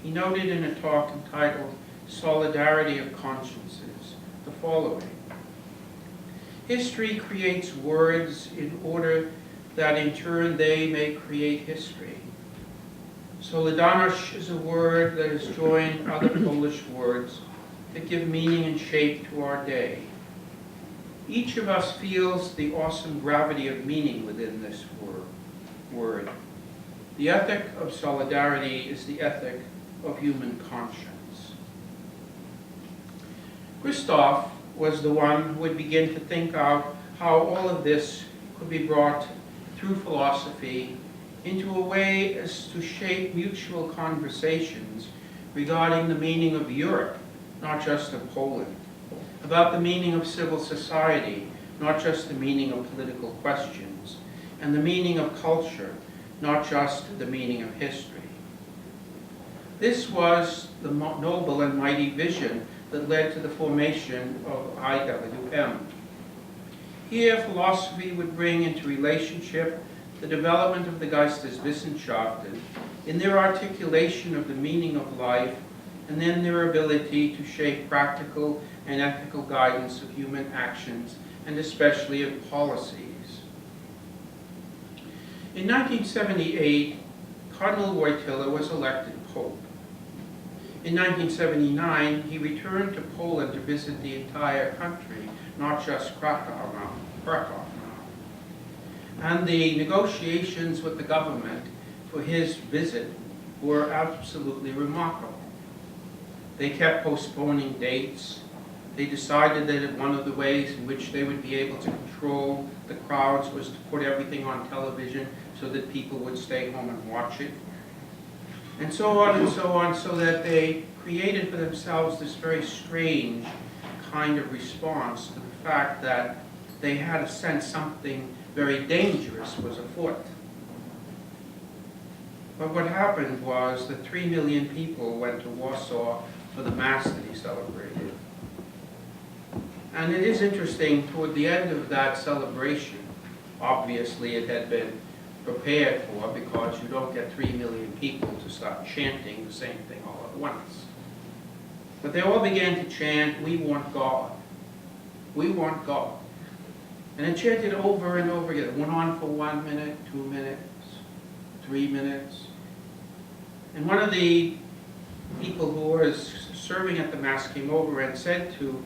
he noted in a talk entitled Solidarity of Consciences the following: history creates words in order that in turn they may create history. Solidarność is a word that has joined other Polish words that give meaning and shape to our day. Each of us feels the awesome gravity of meaning within this word. The ethic of solidarity is the ethic of human conscience. Krzysztof was the one who would begin to think out how all of this could be brought through philosophy into a way as to shape mutual conversations regarding the meaning of Europe, not just of Poland, about the meaning of civil society, not just the meaning of political questions, and the meaning of culture, not just the meaning of history. This was the noble and mighty vision that led to the formation of IWM. Here, philosophy would bring into relationship the development of the Wissenschaften in their articulation of the meaning of life, and then their ability to shape practical and ethical guidance of human actions, and especially of policies. In 1978, Cardinal Wojtyla was elected Pope. In 1979, he returned to Poland to visit the entire country, not just Krakow now. And the negotiations with the government for his visit were absolutely remarkable. They kept postponing dates. They decided that one of the ways in which they would be able to control the crowds was to put everything on television so that people would stay home and watch it. And so on, so that they created for themselves this very strange kind of response to the fact that they had to sense something very dangerous was afoot. But what happened was that 3 million people went to Warsaw for the Mass that he celebrated. And it is interesting, toward the end of that celebration, obviously it had been prepared for, because you don't get 3 million people to start chanting the same thing all at once. But they all began to chant, "We want God. We want God." And it chanted over and over again. It went on for 1 minute, 2 minutes, 3 minutes. And one of the people who was serving at the Mass came over and said to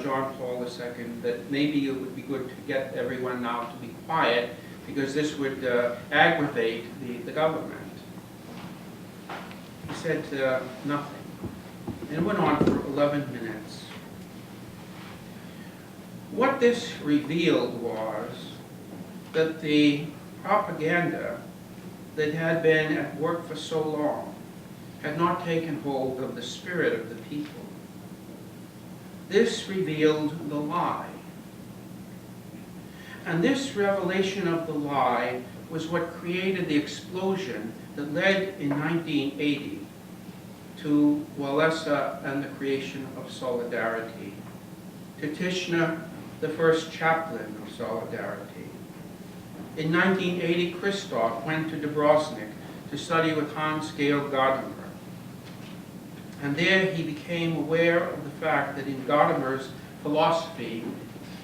John Paul II that maybe it would be good to get everyone now to be quiet, because this would aggravate the government. He said nothing. And it went on for 11 minutes. What this revealed was that the propaganda that had been at work for so long had not taken hold of the spirit of the people. This revealed the lie. And this revelation of the lie was what created the explosion that led in 1980 to Walesa and the creation of Solidarity, to Tishna, the first chaplain of Solidarity. In 1980, Krzysztof went to Dubrovnik to study with Hans-Georg Gadamer. And there he became aware of the fact that in Gadamer's philosophy,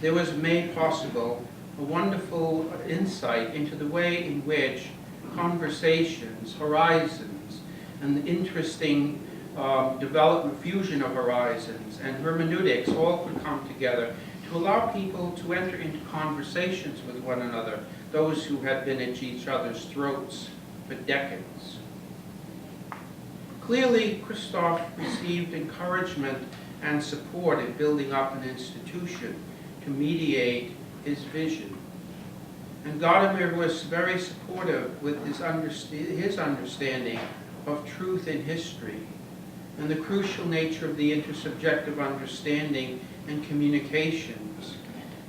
there was made possible a wonderful insight into the way in which conversations, horizons, and the interesting development, fusion of horizons, and hermeneutics all could come together to allow people to enter into conversations with one another, those who had been at each other's throats for decades. Clearly, Krzysztof received encouragement and support in building up an institution to mediate his vision. And Gadamer was very supportive with his understanding of truth in history and the crucial nature of the intersubjective understanding and communications,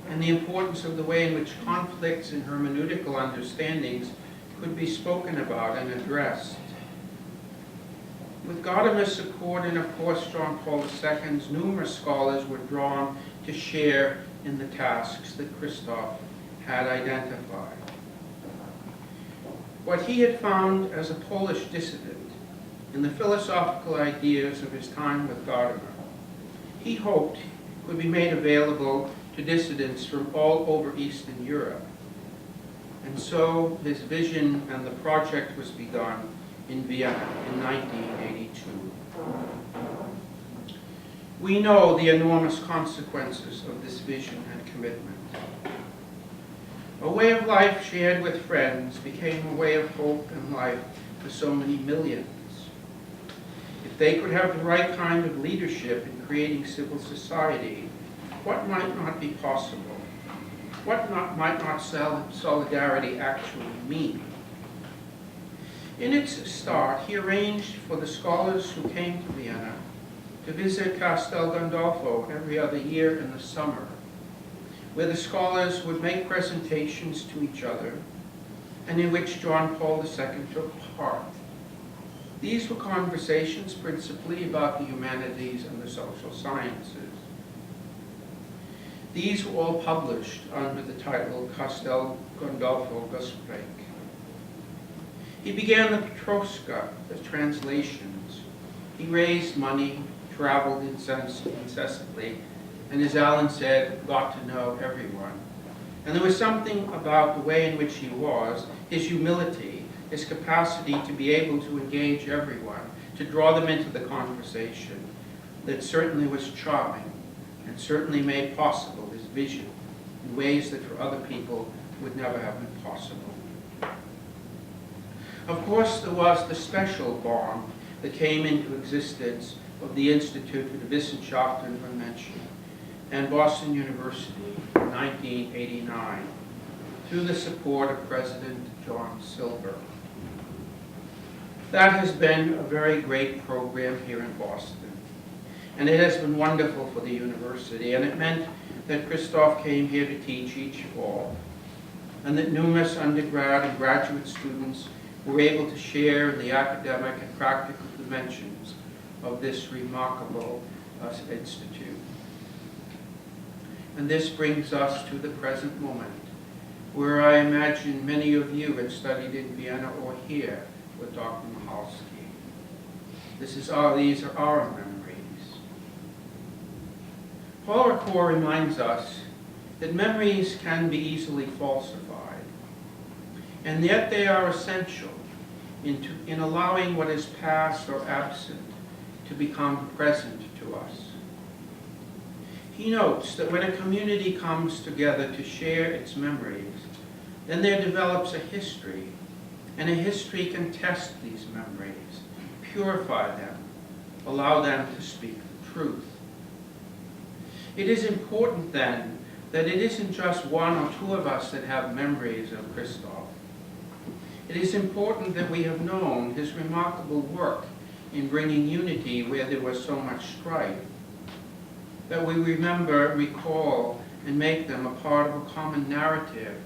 and the importance of the way in which conflicts and hermeneutical understandings could be spoken about and addressed. With Gadamer's support and, of course, John Paul II's, numerous scholars were drawn to share in the tasks that Krzysztof had identified. What he had found as a Polish dissident in the philosophical ideas of his time with Gadamer. He hoped would be made available to dissidents from all over Eastern Europe. And so his vision and the project was begun in Vienna in 1982. We know the enormous consequences of this vision and commitment. A way of life shared with friends became a way of hope and life for so many millions. If they could have the right kind of leadership in creating civil society, what might not be possible? What might not solidarity actually mean? In its start, he arranged for the scholars who came to Vienna to visit Castel Gandolfo every other year in the summer, where the scholars would make presentations to each other, and in which John Paul II took part. These were conversations principally about the humanities and the social sciences. These were all published under the title Castel Gandolfo Gespräch. He began the Petroska, the translations. He raised money, traveled incessantly, and as Alan said, got to know everyone. And there was something about the way in which he was, his humility, his capacity to be able to engage everyone, to draw them into the conversation, that certainly was charming and certainly made possible his vision in ways that for other people would never have been possible. Of course, there was the special bond that came into existence of the Institut for Wissenschaften and Menschen and Boston University in 1989 through the support of President John Silver. That has been a very great program here in Boston, and it has been wonderful for the university, and it meant that Krzysztof came here to teach each fall, and that numerous undergrad and graduate students were able to share in the academic and practical dimensions of this remarkable institute. And this brings us to the present moment, where I imagine many of you have studied in Vienna or here with Dr. Michalski. These are our memories. Paul Rector reminds us that memories can be easily falsified, and yet they are essential in allowing what is past or absent to become present to us. He notes that when a community comes together to share its memories, then there develops a history, and a history can test these memories, purify them, allow them to speak the truth. It is important then that it isn't just one or two of us that have memories of Krzysztof. It is important that we have known his remarkable work in bringing unity where there was so much strife, that we remember, recall, and make them a part of a common narrative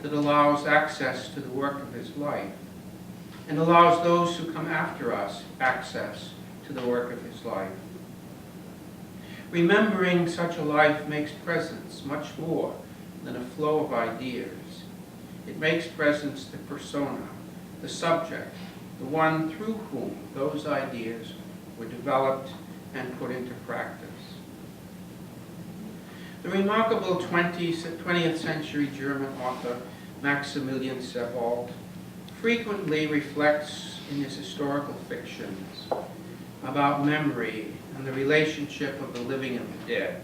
that allows access to the work of his life, and allows those who come after us access to the work of his life. Remembering such a life makes presence much more than a flow of ideas. It makes presence the persona, the subject, the one through whom those ideas were developed and put into practice. The remarkable 20th century German author Maximilian Sebald frequently reflects in his historical fictions about memory and the relationship of the living and the dead.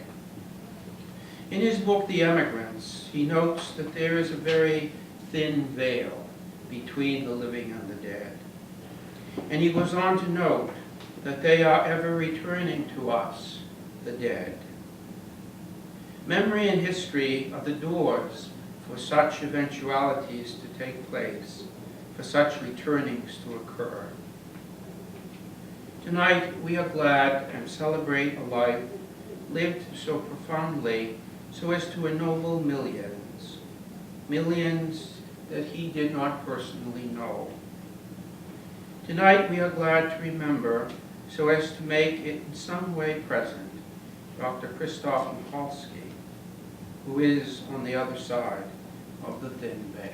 In his book, The Emigrants, he notes that there is a very thin veil between the living and the dead. And he goes on to note that they are ever returning to us, the dead. Memory and history are the doors for such eventualities to take place, for such returnings to occur. Tonight, we are glad and celebrate a life lived so profoundly so as to ennoble millions, millions that he did not personally know. Tonight, we are glad to remember so as to make it in some way present Dr. Krzysztof Michalski, who is on the other side of the thin veil.